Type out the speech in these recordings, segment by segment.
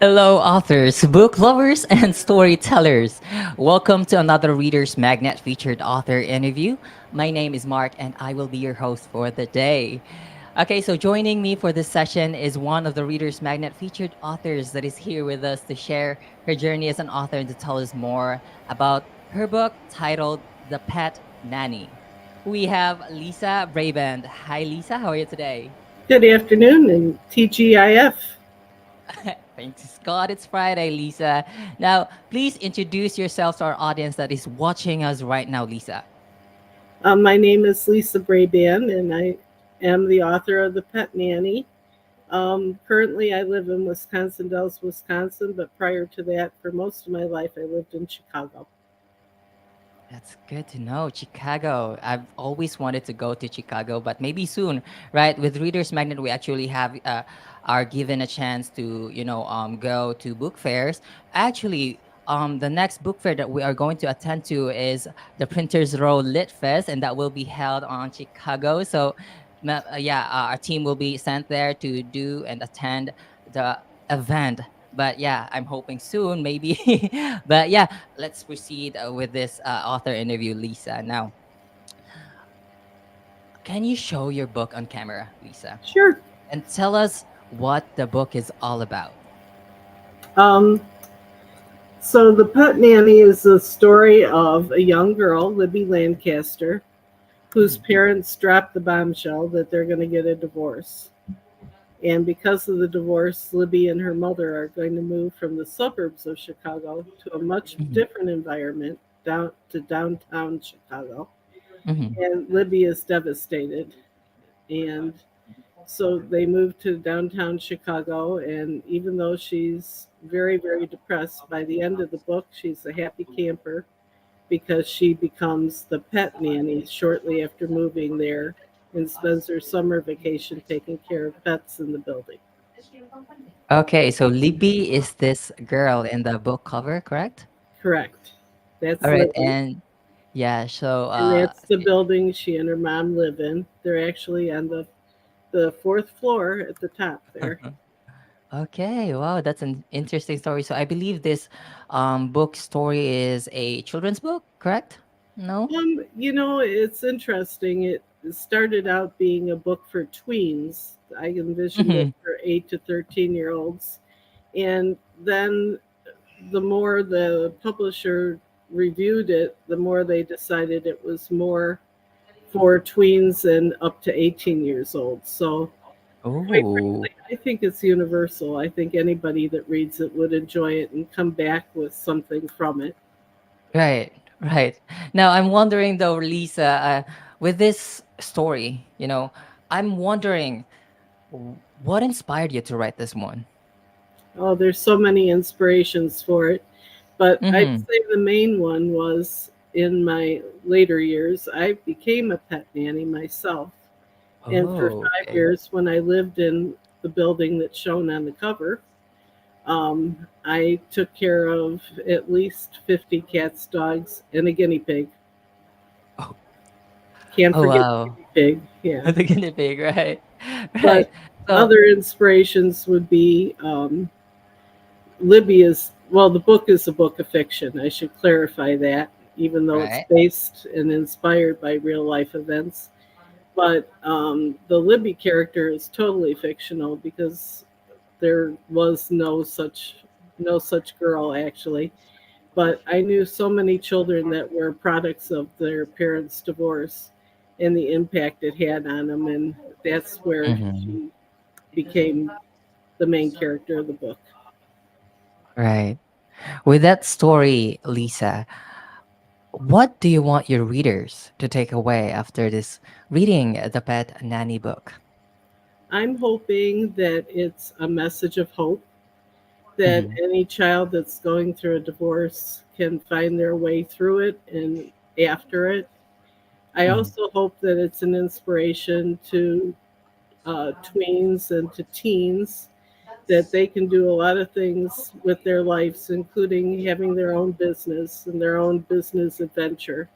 Hello, authors, book lovers, and storytellers. Welcome to another Reader's Magnet featured author interview. My name is Mark, and I will be your host for the day. Okay, so joining me for this session is one of the Reader's Magnet featured authors that is here with us to share her journey as an author and to tell us more about her book titled The Pet Nanny. We have Leisa Braband. Hi, Lisa. How are you today? Good afternoon and TGIF. Thanks God it's Friday, Lisa. Now, please introduce yourself to our audience that is watching us right now, Lisa. My name is Leisa Braband and I am the author of The Pet Nanny. Currently, I live in Wisconsin Dells, Wisconsin, but prior to that, for most of my life, I lived in Chicago. That's good to know. Chicago. I've always wanted to go to Chicago, but maybe soon, right? With Reader's Magnet, we actually have are given a chance to, go to book fairs. Actually, the next book fair that we are going to attend to is the Printers Row Lit Fest, and that will be held on Chicago. So, our team will be sent there to do and attend the event. But yeah, I'm hoping soon, maybe. But yeah, let's proceed with this author interview, Lisa. Now, can you show your book on camera, Lisa, Sure. and tell us what the book is all about? Um, so, The Pet Nanny is the story of a young girl, Libby Lancaster, whose Mhm. parents dropped the bombshell that they're going to get a divorce. And because of the divorce, Libby and her mother are going to move from the suburbs of Chicago to a much Mhm. different environment down to downtown Chicago. Mhm. And Libby is devastated. And so they moved to downtown Chicago. And even though she's very, very depressed, by the end of the book, she's a happy camper because she becomes the pet nanny shortly after moving there and spends her summer vacation taking care of pets in the building. Okay, so Libby is this girl in the book cover, correct? Correct. All That's right, Libby. and yeah, so And that's the building she and her mom live in. They're actually on the fourth floor at the top there. okay, wow, that's an interesting story. So I believe this book story is a children's book, correct? No? It's interesting. It started out being a book for tweens. I envisioned it Mhm. for 8 to 13-year-olds. And then the more the publisher reviewed it, the more they decided it was more for tweens and up to 18 years old. So, quite Oh, frankly, I think it's universal. I think anybody that reads it would enjoy it and come back with something from it. right, right. Now I'm wondering though, Lisa, with this story, I'm wondering what inspired you to write this one? Oh, there's so many inspirations for it. But I'd Mm-hmm. say the main one was in my later years, I became a pet nanny myself. And for Oh, 5 okay. years, when I lived in the building that's shown on the cover, I took care of at least 50 cats, dogs, and a guinea pig. Oh, Can't oh forget the wow. guinea pig. Yeah. The guinea pig, right? But Right. So, other inspirations would be Libby is, well, the book is a book of fiction. I should clarify that, even though it's right. based and inspired by real life events. But the Libby character is totally fictional because there was no such girl actually. But I knew so many children that were products of their parents' divorce and the impact it had on them, and that's where Mm-hmm. she became the main character of the book. Right. With that story, Lisa, what do you want your readers to take away after this reading the Pet Nanny book? I'm hoping that it's a message of hope that Mm-hmm. any child that's going through a divorce can find their way through it and after it. I Mm-hmm. also hope that it's an inspiration to tweens and to teens that they can do a lot of things with their lives, including having their own business and their own business adventure,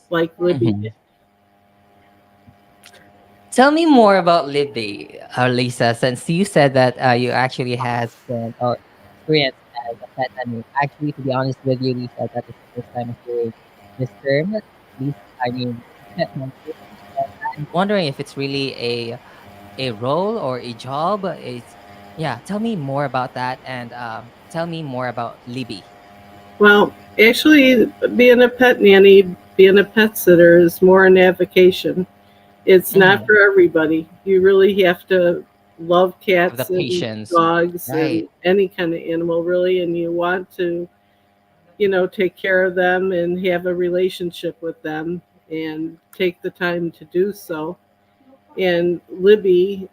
like Libby Mm-hmm. did. Tell me more about Libby, Lisa, since you said that you actually had spent. experience as a pet nanny. Actually, to be honest with you, Lisa, that is the first time I'm hearing this term. Lisa, I mean, pet nanny. And I'm wondering if it's really a role or a job. It's yeah. Tell me more about that, and tell me more about Libby. Well, actually, being a pet nanny, being a pet sitter is more an avocation. It's not Mm-hmm. for everybody. You really have to love Have the cats and patience, dogs right? and any kind of animal, really, and you want to, you know, take care of them and have a relationship with them and take the time to do so. And Libby's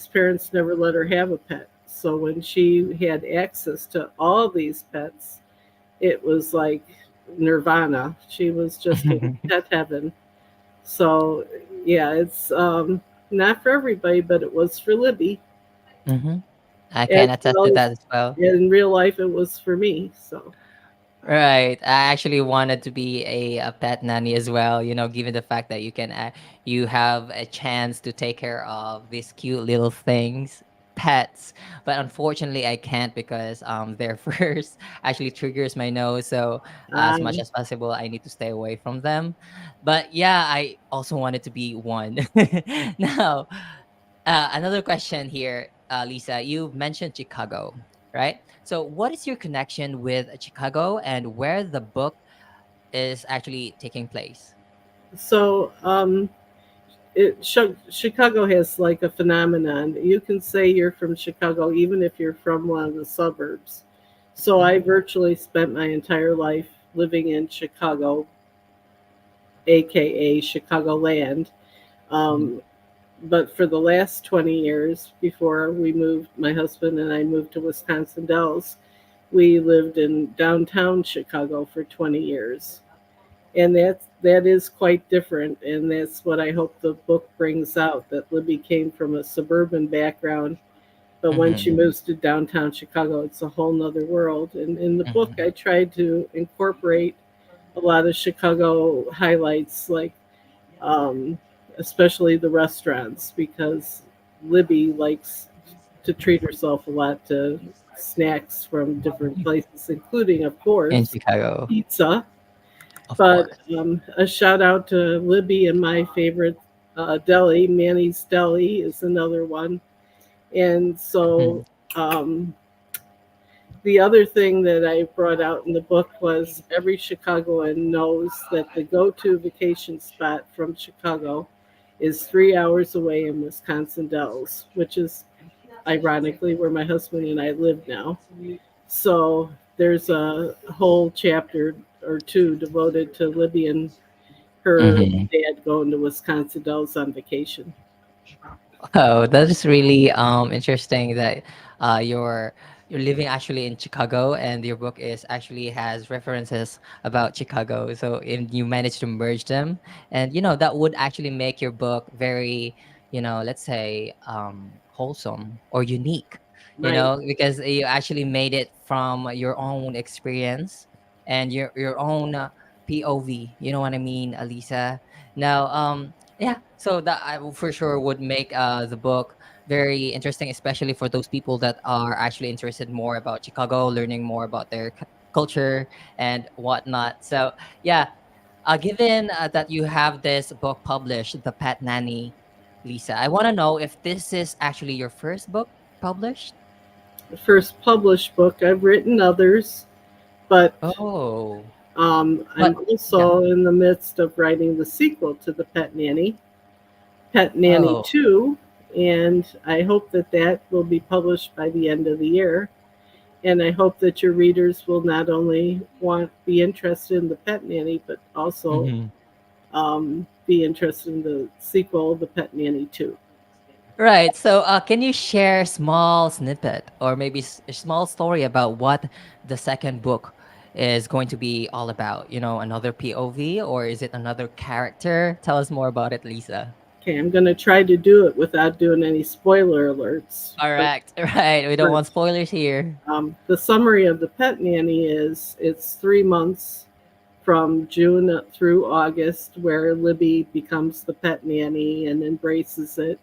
parents never let her have a pet. So when she had access to all these pets, it was like nirvana. She was just in pet heaven. So yeah, it's not for everybody, but it was for Libby. Mm-hmm. I As can attest well to as that as well. in real life, it was for me. So Right. I actually wanted to be a pet nanny as well, given the fact that you have a chance to take care of these cute little things, pets. But unfortunately, I can't because their first actually triggers my nose. So as much um, as possible, I need to stay away from them. But yeah, I also wanted to be one. Now, another question here, Lisa. You mentioned Chicago, right? So, what is your connection with Chicago and where the book is actually taking place? so Chicago has like a phenomenon. You can say you're from Chicago even if you're from one of the suburbs. So I Mm-hmm. virtually spent my entire life living in Chicago, aka Chicagoland. Mm-hmm. Um, but for the last 20 years, before we moved, my husband and I moved to Wisconsin Dells, we lived in downtown Chicago for 20 years. And that is quite different, and that's what I hope the book brings out, that Libby came from a suburban background, but when she Mm-hmm. moves to downtown Chicago, it's a whole nother world. And in the book, I tried to incorporate a lot of Chicago highlights, like um, especially the restaurants, because Libby likes to treat herself a lot to snacks from different places, including, of In course, Chicago, pizza. of But course. a shout out to Libby and my favorite deli, Manny's Deli, is another one. And Mm-hmm. so the other thing that I brought out in the book was every Chicagoan knows that the go to vacation spot from Chicago is 3 hours away in Wisconsin Dells, which is ironically where my husband and I live now. So there's a whole chapter or two devoted to Libby and her Mm-hmm. dad going to Wisconsin Dells on vacation. Oh, that is really interesting that you're living actually in Chicago and your book is actually has references about Chicago. So if you manage to merge them, and that would actually make your book very, let's say wholesome or unique, Right. because you actually made it from your own experience and your own POV. You know what I mean, Alisa? Now, yeah, so that for sure would make the book very interesting, especially for those people that are actually interested more about Chicago, learning more about their culture and whatnot. So, yeah, given that you have this book published, The Pet Nanny, Lisa, I want to know if this is actually your first book published. The first published book. I've written others, but Oh, I'm but yeah. also in the midst of writing the sequel to The Pet Nanny, Pet Nanny Oh. 2, and I hope that that will be published by the end of the year. And I hope that your readers will not only want be interested in The Pet Nanny, but also Mm-hmm. be interested in the sequel, The Pet Nanny 2. Right. So, can you share a small snippet or maybe a small story about what the second book is going to be all about? Another POV or is it another character? Tell us more about it, Lisa. Okay, I'm going to try to do it without doing any spoiler alerts. All But right. Right. We don't want first, spoilers here. the summary of The Pet Nanny is it's 3 months from June through August where Libby becomes the pet nanny and embraces it.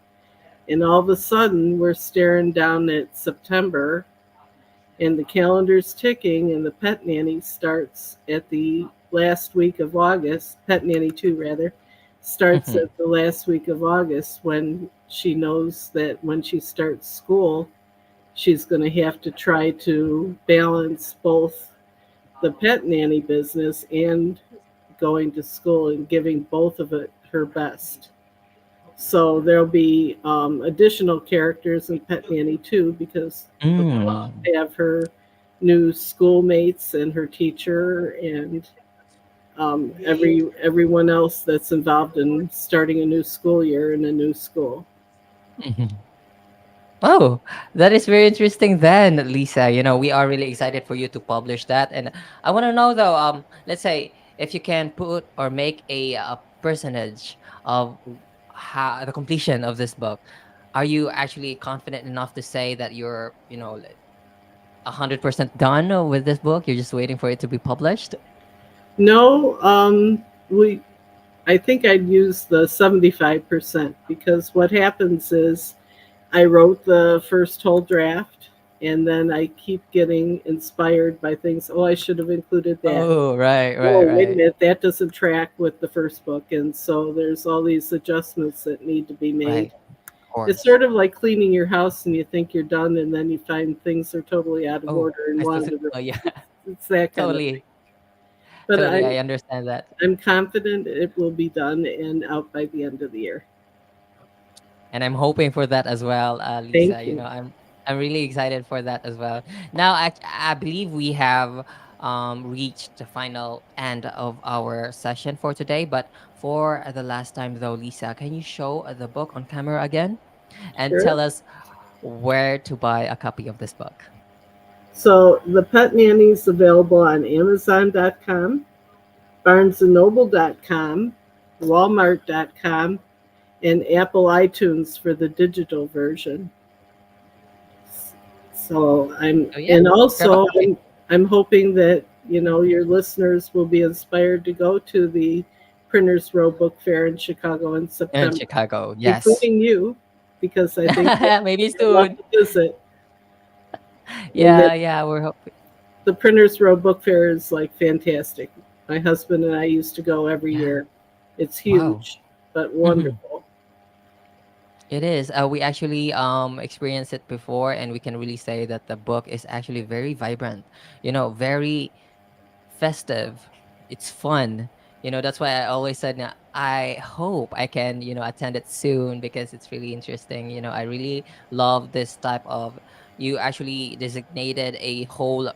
And all of a sudden, we're staring down at September, and the calendar's ticking, and the pet nanny starts at the last week of August. Pet nanny 2, rather, starts Mm-hmm. at the last week of August, when she knows that when she starts school, she's going to have to try to balance both the pet nanny business and going to school, and giving both of it her best. So there'll be additional characters in Pet Nanny too, because of course Mm. they have her new schoolmates and her teacher, and everyone else that's involved in starting a new school year in a new school. Mhm. Oh, that is very interesting then, Lisa. We are really excited for you to publish that. And I want to know though, let's say if you can put or make a percentage of how the completion of this book, are you actually confident enough to say that you're, 100% done with this book? You're just waiting for it to be published? No, we I think I'd use the 75%, because what happens is I wrote the first whole draft, and then I keep getting inspired by things. Oh, I should have included that. Oh, right, Oh, right, wait a right. minute, that doesn't track with the first book. And so there's all these adjustments that need to be made. Right, of It's course. sort of like cleaning your house, and you think you're done, and then you find things are totally out of Oh, order and I still, wander. yeah, It's that kind of thing. totally, But totally. I understand that. I'm confident it will be done and out by the end of the year. And I'm hoping for that as well, Thank Lisa. you. I'm really excited for that as well. Now, I believe we have reached the final end of our session for today. But for the last time, though, Lisa, can you show the book on camera again and Sure. tell us where to buy a copy of this book? So the Pet Nanny is available on Amazon.com, BarnesandNoble.com, Walmart.com, and Apple iTunes for the digital version. So So yeah, and grab a also copy I'm hoping that your listeners will be inspired to go to the Printers Row Book Fair in Chicago in in September, Chicago. Yes, including you, because I think maybe you'll love soon. to visit. And that Yeah, yeah, we're hoping. the Printers Row Book Fair is like fantastic. My husband and I used to go every Yeah. year. It's Wow. huge, but Hmm. wonderful. It is. We actually experienced it before, and we can really say that the book is actually very vibrant. Very festive. It's fun. That's why I always said I hope I can attend it soon because it's really interesting. I really love this type of. You actually designated a whole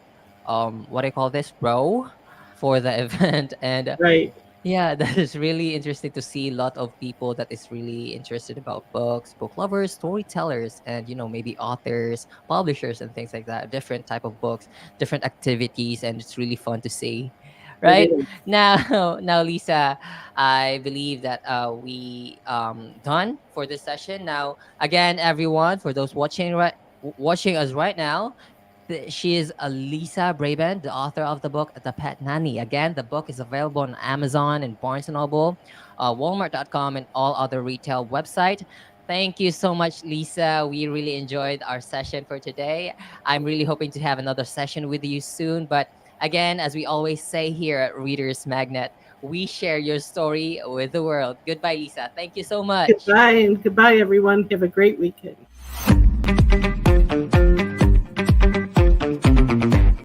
what do you call this, row for the event, and Right. yeah, that is really interesting to see a lot of people that is really interested about books, book lovers, storytellers, and maybe authors, publishers, and things like that. Different type of books, different activities, and it's really fun to see. It Right is. now, now Lisa, I believe that we done for this session. Now, again, everyone, for those watching us right now, she is Leisa Braband, the author of the book The Pet Nanny. Again, the book is available on Amazon and Barnes& and Noble, Walmart.com, and all other retail website. Thank you so much, Lisa. We really enjoyed our session for today. I'm really hoping to have another session with you soon. But again, as we always say here at Readers Magnet, we share your story with the world. Goodbye, Lisa. Thank you so much. Goodbye, and goodbye, everyone. Have a great weekend.